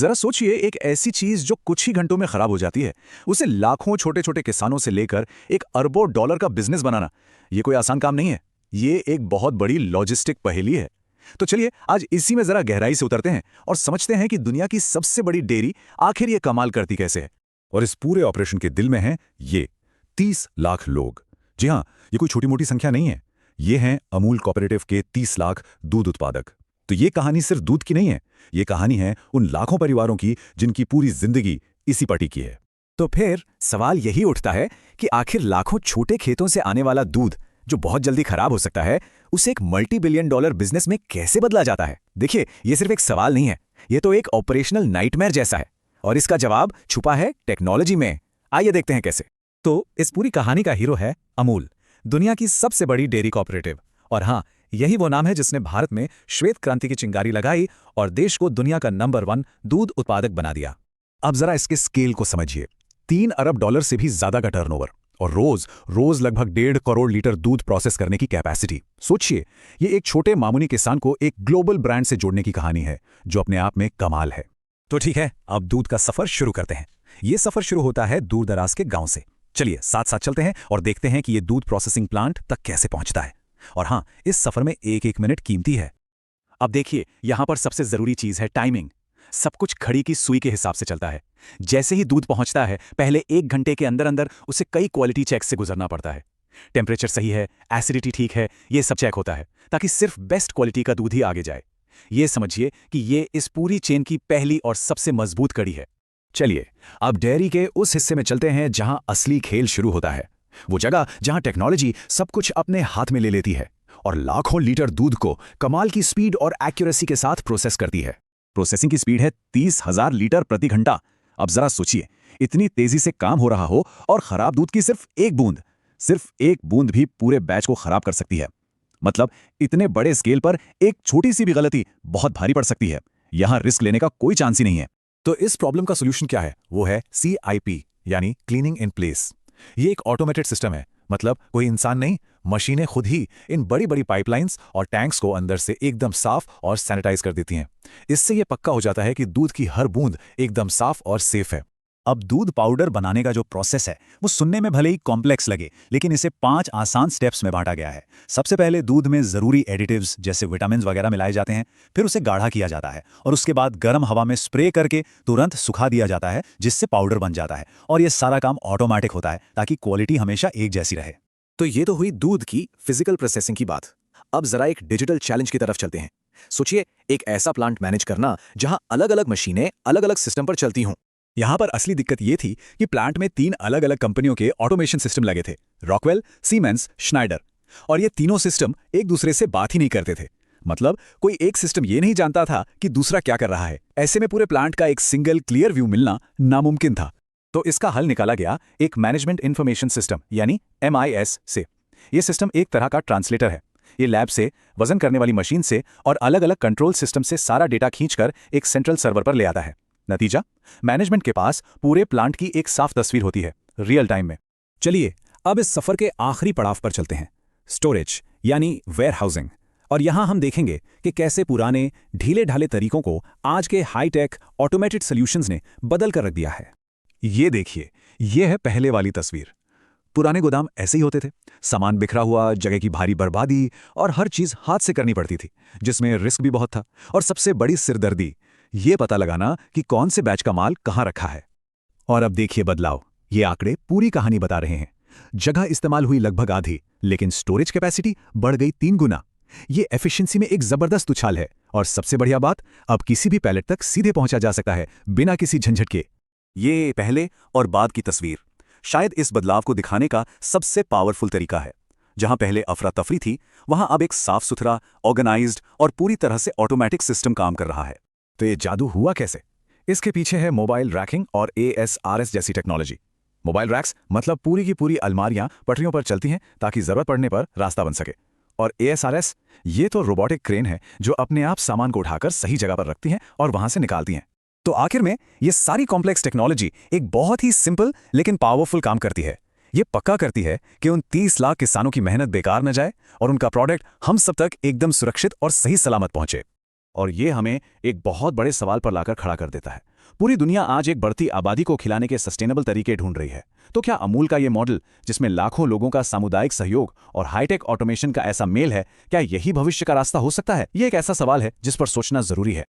जरा सोचिए, एक ऐसी चीज जो कुछ ही घंटों में खराब हो जाती है, उसे लाखों छोटे छोटे किसानों से लेकर एक अरबों डॉलर का बिजनेस बनाना, ये कोई आसान काम नहीं है। ये एक बहुत बड़ी लॉजिस्टिक पहेली है। तो चलिए आज इसी में जरा गहराई से उतरते हैं और समझते हैं कि दुनिया की सबसे बड़ी डेयरी आखिर ये कमाल करती कैसे है। और इस पूरे ऑपरेशन के दिल में हैं ये 30 लाख लोग। जी हाँ, ये कोई छोटी मोटी संख्या नहीं है। ये हैं अमूल कोऑपरेटिव के 30 लाख दूध उत्पादक। तो ये कहानी सिर्फ दूध की नहीं है, ये कहानी है उन लाखों परिवारों की जिनकी पूरी जिंदगी इसी पर टिकी है। तो फिर सवाल यही उठता है कि आखिर लाखों छोटे खेतों से आने वाला दूध, जो बहुत जल्दी खराब हो सकता है, उसे एक मल्टी बिलियन डॉलर बिजनेस में कैसे बदला जाता है। देखिए, ये सिर्फ एक सवाल नहीं है, ये तो एक ऑपरेशनल नाइटमेयर जैसा है। और इसका जवाब छुपा है टेक्नोलॉजी में। आइए देखते हैं कैसे। तो इस पूरी कहानी का हीरो है अमूल, दुनिया की सबसे बड़ी डेयरी कोऑपरेटिव। और हाँ, यही वो नाम है जिसने भारत में श्वेत क्रांति की चिंगारी लगाई और देश को दुनिया का नंबर 1 दूध उत्पादक बना दिया। अब जरा इसके स्केल को समझिए। 3 अरब डॉलर से भी ज्यादा का टर्नओवर और रोज लगभग 1.5 करोड़ लीटर दूध प्रोसेस करने की कैपेसिटी। सोचिए, ये एक छोटे मामूली किसान को एक ग्लोबल ब्रांड से जोड़ने की कहानी है, जो अपने आप में कमाल है। तो ठीक है, अब दूध का सफर शुरू करते हैं। ये सफर शुरू होता है दूर दराज के गांव से। चलिए साथ साथ चलते हैं और देखते हैं कि ये दूध प्रोसेसिंग प्लांट तक कैसे पहुंचता है। और हाँ, इस सफर में एक एक मिनट कीमती है। अब देखिए, यहां पर सबसे जरूरी चीज है टाइमिंग। सब कुछ घड़ी की सुई के हिसाब से चलता है। जैसे ही दूध पहुंचता है, पहले 1 घंटे के अंदर अंदर उसे कई क्वालिटी चेक से गुजरना पड़ता है। टेम्परेचर सही है, एसिडिटी ठीक है, ये सब चेक होता है ताकि सिर्फ बेस्ट क्वालिटी का दूध ही आगे जाए। ये समझिए कि ये इस पूरी चेन की पहली और सबसे मजबूत कड़ी है। चलिए अब डेयरी के उस हिस्से में चलते हैं जहां असली खेल शुरू होता है। वो जगह जहां टेक्नोलॉजी सब कुछ अपने हाथ में ले लेती है और लाखों लीटर दूध को कमाल की स्पीड और एक्यूरेसी के साथ प्रोसेस करती है। प्रोसेसिंग की स्पीड है 30,000 लीटर प्रति घंटा। अब जरा सोचिए, इतनी तेजी से काम हो रहा हो और खराब दूध की सिर्फ एक बूंद भी पूरे बैच को खराब कर सकती है। मतलब इतने बड़े स्केल पर एक छोटी सी भी गलती बहुत भारी पड़ सकती है। यहां रिस्क लेने का कोई चांस ही नहीं है। तो इस प्रॉब्लम का सोल्यूशन क्या है? वो है CIP, यानी क्लीनिंग इन प्लेस। ये एक ऑटोमेटेड सिस्टम है। मतलब कोई इंसान नहीं, मशीनें खुद ही इन बड़ी बड़ी पाइपलाइंस और टैंक्स को अंदर से एकदम साफ और सैनिटाइज कर देती हैं। इससे ये पक्का हो जाता है कि दूध की हर बूंद एकदम साफ और सेफ है। अब दूध पाउडर बनाने का जो प्रोसेस है, वो सुनने में भले ही कॉम्प्लेक्स लगे, लेकिन इसे 5 आसान स्टेप्स में बांटा गया है। सबसे पहले दूध में जरूरी एडिटिव्स जैसे विटामिन वगैरह मिलाए जाते हैं। फिर उसे गाढ़ा किया जाता है और उसके बाद गर्म हवा में स्प्रे करके तुरंत सुखा दिया जाता है, जिससे पाउडर बन जाता है। और ये सारा काम ऑटोमेटिक होता है ताकि क्वालिटी हमेशा एक जैसी रहे। तो ये तो हुई दूध की फिजिकल प्रोसेसिंग की बात। अब जरा एक डिजिटल चैलेंज की तरफ चलते हैं। सोचिए, एक ऐसा प्लांट मैनेज करना जहां अलग अलग मशीनें अलग अलग सिस्टम पर चलती हों। यहां पर असली दिक्कत ये थी कि प्लांट में 3 अलग अलग कंपनियों के ऑटोमेशन सिस्टम लगे थे, रॉकवेल, सीमेंस, श्नाइडर। और ये तीनों सिस्टम एक दूसरे से बात ही नहीं करते थे। मतलब कोई एक सिस्टम ये नहीं जानता था कि दूसरा क्या कर रहा है। ऐसे में पूरे प्लांट का एक सिंगल क्लियर व्यू मिलना नामुमकिन था। तो इसका हल निकाला गया एक मैनेजमेंट इंफॉर्मेशन सिस्टम यानी MIS से। ये सिस्टम एक तरह का ट्रांसलेटर है। ये लैब से, वजन करने वाली मशीन से और अलग अलग कंट्रोल सिस्टम से सारा डेटा खींचकर एक सेंट्रल सर्वर पर ले आता है। नतीजा, मैनेजमेंट के पास पूरे प्लांट की एक साफ तस्वीर होती है, रियल टाइम में। चलिए अब इस सफर के आखिरी पड़ाव पर चलते हैं, स्टोरेज यानी वेयरहाउसिंग। और यहां हम देखेंगे कि कैसे पुराने ढीले ढाले तरीकों को आज के हाईटेक ऑटोमेटेड सॉल्यूशंस ने बदल कर रख दिया है। ये देखिए, ये है पहले वाली तस्वीर। पुराने गोदाम ऐसे ही होते थे, सामान बिखरा हुआ, जगह की भारी बर्बादी और हर चीज हाथ से करनी पड़ती थी, जिसमें रिस्क भी बहुत था। और सबसे बड़ी सिरदर्दी ये पता लगाना कि कौन से बैच का माल कहां रखा है। और अब देखिए बदलाव। ये आंकड़े पूरी कहानी बता रहे हैं। जगह इस्तेमाल हुई लगभग आधी, लेकिन स्टोरेज कैपेसिटी बढ़ गई 3 गुना। ये एफिशिएंसी में एक जबरदस्त उछाल है। और सबसे बढ़िया बात, अब किसी भी पैलेट तक सीधे पहुंचा जा सकता है बिना किसी झंझट के। ये पहले और बाद की तस्वीर शायद इस बदलाव को दिखाने का सबसे पावरफुल तरीका है। जहां पहले अफरा तफरी थी, वहां अब एक साफ सुथरा, ऑर्गेनाइज्ड और पूरी तरह से ऑटोमेटिक सिस्टम काम कर रहा है। तो ये जादू हुआ कैसे? इसके पीछे है मोबाइल रैकिंग और ASRS जैसी टेक्नोलॉजी। मोबाइल रैक्स मतलब पूरी की पूरी अलमारियां पटरियों पर चलती हैं ताकि जरूरत पड़ने पर रास्ता बन सके। और ASRS, ये तो रोबोटिक क्रेन है जो अपने आप सामान को उठाकर सही जगह पर रखती हैं और वहां से निकालती हैं। तो आखिर में ये सारी कॉम्प्लेक्स टेक्नोलॉजी एक बहुत ही सिंपल लेकिन पावरफुल काम करती है। ये पक्का करती है कि उन 30 लाख किसानों की मेहनत बेकार न जाए और उनका प्रोडक्ट हम सब तक एकदम सुरक्षित और सही सलामत पहुंचे। और ये हमें एक बहुत बड़े सवाल पर लाकर खड़ा कर देता है। पूरी दुनिया आज एक बढ़ती आबादी को खिलाने के सस्टेनेबल तरीके ढूंढ रही है। तो क्या अमूल का ये मॉडल, जिसमें लाखों लोगों का सामुदायिक सहयोग और हाईटेक ऑटोमेशन का ऐसा मेल है, क्या यही भविष्य का रास्ता हो सकता है? ये एक ऐसा सवाल है जिस पर सोचना जरूरी है।